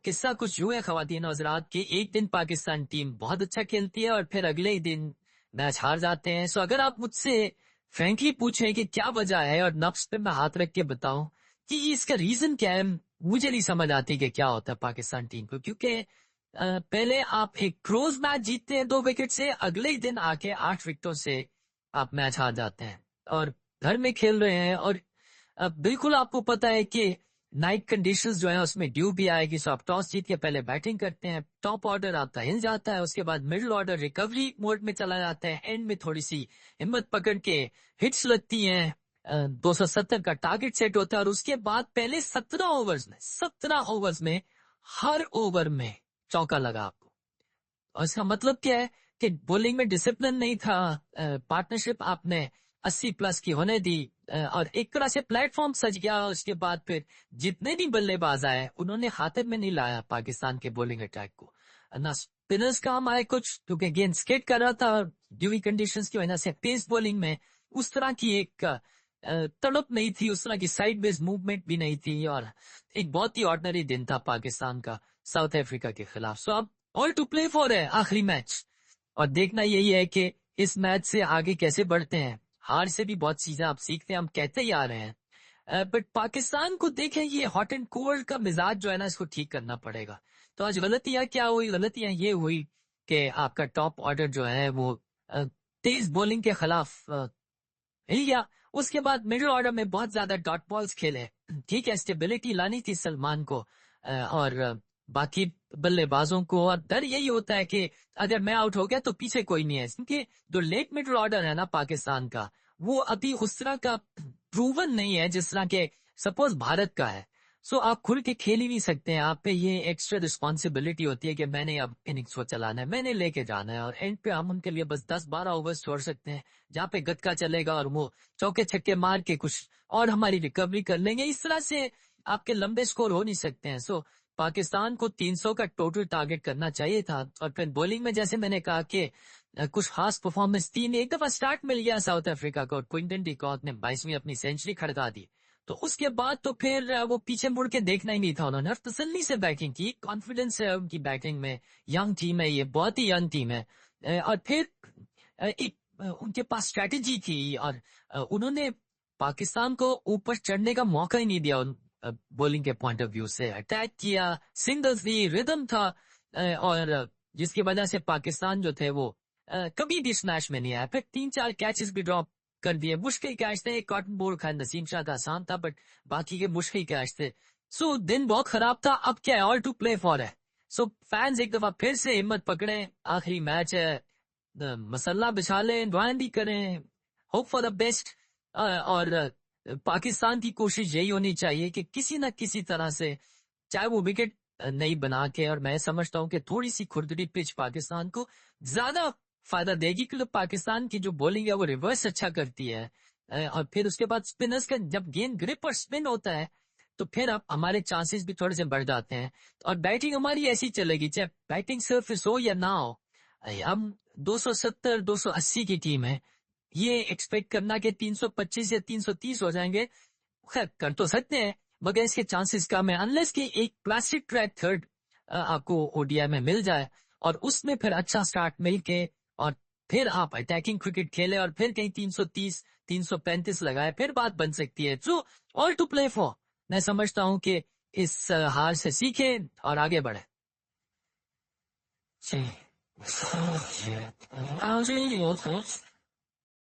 किस्सा कुछ यूं है खवातीन और हज़रात कि एक दिन पाकिस्तान टीम बहुत अच्छा खेलती है और फिर अगले ही दिन मैच हार जाते हैं। सो अगर आप मुझसे फ्रैंकली पूछें कि क्या वजह है और नफ्स पे मैं हाथ रख के बताऊं कि इसका रीजन क्या है, मुझे नहीं समझ आती कि क्या होता है पाकिस्तान टीम को। क्योंकि पहले आप एक क्लोज मैच जीतते हैं 2 विकेट से, अगले ही दिन आके 8 विकेटों से आप मैच हार जाते हैं और घर में खेल रहे हैं। और बिल्कुल आपको पता है कि नाइट कंडीशंस जो है उसमें ड्यू भी आएगी। सो आप टॉस जीत के पहले बैटिंग करते हैं, टॉप ऑर्डर आपका हिल जाता है, उसके बाद मिडिल ऑर्डर रिकवरी मोड में चला जाता है, एंड में थोड़ी सी हिम्मत पकड़ के हिट्स लगती हैं, 270 का टारगेट सेट होता है और उसके बाद पहले 17 ओवर्स में हर ओवर में चौका लगा आपको। और इसका मतलब क्या है कि बॉलिंग में डिसिप्लिन नहीं था, पार्टनरशिप आपने 80+ की होने दी, और एक तरह से प्लेटफॉर्म सज गया। उसके बाद फिर जितने भी बल्लेबाज आए उन्होंने खातिर में नहीं लाया पाकिस्तान के बॉलिंग अटैक को। ना स्पिनर्स काम आए कुछ, क्योंकि गेंद स्केट कर रहा था ड्यूई कंडीशंस की वजह से। पेस बॉलिंग में उस तरह की एक तड़प नहीं थी, उस तरह की साइड बेस मूवमेंट भी नहीं थी, और एक बहुत ही ऑर्डिनरी दिन था पाकिस्तान का साउथ अफ्रीका के खिलाफ। सो अब ऑल टू प्ले फॉर है आखिरी मैच, और देखना यही है कि इस मैच से आगे कैसे बढ़ते हैं। हार से भी बहुत चीजें आप सीखते हैं, हम कहते ही आ रहे हैं, बट पाकिस्तान को देखें, ये हॉट एंड कोल्ड का मिजाज जो है ना, इसको ठीक करना पड़ेगा। तो आज गलतियां क्या हुई? गलतियां ये हुई कि आपका टॉप ऑर्डर जो है वो तेज बॉलिंग के खिलाफ हिल गया। उसके बाद मिडिल ऑर्डर में बहुत ज्यादा डॉट बॉल्स खेले। ठीक है, स्टेबिलिटी लानी थी सलमान को और बाकी बल्लेबाजों को, और डर यही होता है कि अगर मैं आउट हो गया तो पीछे कोई नहीं है, क्योंकि जो लेट मिडिल ऑर्डर है ना पाकिस्तान का, वो अभी उस तरह का प्रूवन नहीं है जिस तरह के सपोज भारत का है। सो आप खुल के खेल ही नहीं सकते हैं, आप पे ये एक्स्ट्रा रिस्पॉन्सिबिलिटी होती है कि मैंने अब इनिंग्स को चलाना है, मैंने लेके जाना है, और एंड पे हम उनके लिए बस 10-12 ओवर्स छोड़ सकते हैं जहाँ पे गटका चलेगा और वो चौके छक्के मार के कुछ और हमारी रिकवरी कर लेंगे। इस तरह से आपके लंबे स्कोर हो नहीं सकते हैं। सो पाकिस्तान को 300 का टोटल टारगेट करना चाहिए था। और फिर बॉलिंग में जैसे मैंने कहा कि कुछ खास परफॉर्मेंस थी नहीं। एक दफा स्टार्ट मिल गया साउथ अफ्रीका को, और क्विंटन डी कॉक ने 22वीं अपनी सेंचुरी खड़का दी। तो उसके बाद तो फिर वो पीछे मुड़ के देखना ही नहीं था। उन्होंने तसल्ली से बैटिंग की, कॉन्फिडेंस है उनकी बैटिंग में। यंग टीम है, ये बहुत ही यंग टीम है। और फिर एक उनके पास स्ट्रेटेजी थी, और उन्होंने पाकिस्तान को ऊपर चढ़ने का मौका ही नहीं दिया। बॉलिंग के पॉइंट ऑफ व्यू से अटैक किया, सिंगल्स दी, रिदम था, और जिसकी वजह से पाकिस्तान जो थे वो कभी भी स्मैश में नहीं आया। फिर 3-4 कैचेस भी ड्रॉप कर दिए, मुश्किल कैच थे। एक कॉटन बॉल खान नसीम शाह का आसान था, बट बाकी के मुश्किल कैच थे। सो दिन बहुत खराब था। अब क्या है, ऑल टू प्ले फॉर है। सो फैंस एक दफा फिर से हिम्मत पकड़े, आखिरी मैच है, मसल्ला बिछा लें, दुआएं भी करें, होप फॉर द बेस्ट। और पाकिस्तान की कोशिश यही होनी चाहिए कि किसी न किसी तरह से, चाहे वो विकेट नहीं बना के, और मैं समझता हूं कि थोड़ी सी खुरदरी पिच पाकिस्तान को ज्यादा फायदा देगी, क्योंकि पाकिस्तान की जो बॉलिंग है वो रिवर्स अच्छा करती है। और फिर उसके बाद स्पिनर्स का जब गेंद ग्रिप और स्पिन होता है तो फिर अब हमारे चांसेस भी थोड़े से बढ़ जाते हैं। और बैटिंग हमारी ऐसी चलेगी, चाहे बैटिंग सर्फिस हो या ना हो। हम 270 280 की टीम है, ये एक्सपेक्ट करना कि 325 या 330 हो जाएंगे, खैर कर तो सकते हैं, मगर इसके चांसेस कम है, अनलेस कि एक प्लास्टिक ट्रैक थर्ड आपको ओडीआई में मिल जाए, और उसमें फिर अच्छा स्टार्ट मिल के, और फिर आप अटैकिंग क्रिकेट खेले, और फिर कहीं 330 335 लगाए, फिर बात बन सकती है। So all to play for. मैं समझता हूं कि इस हार से सीखे और आगे बढ़े।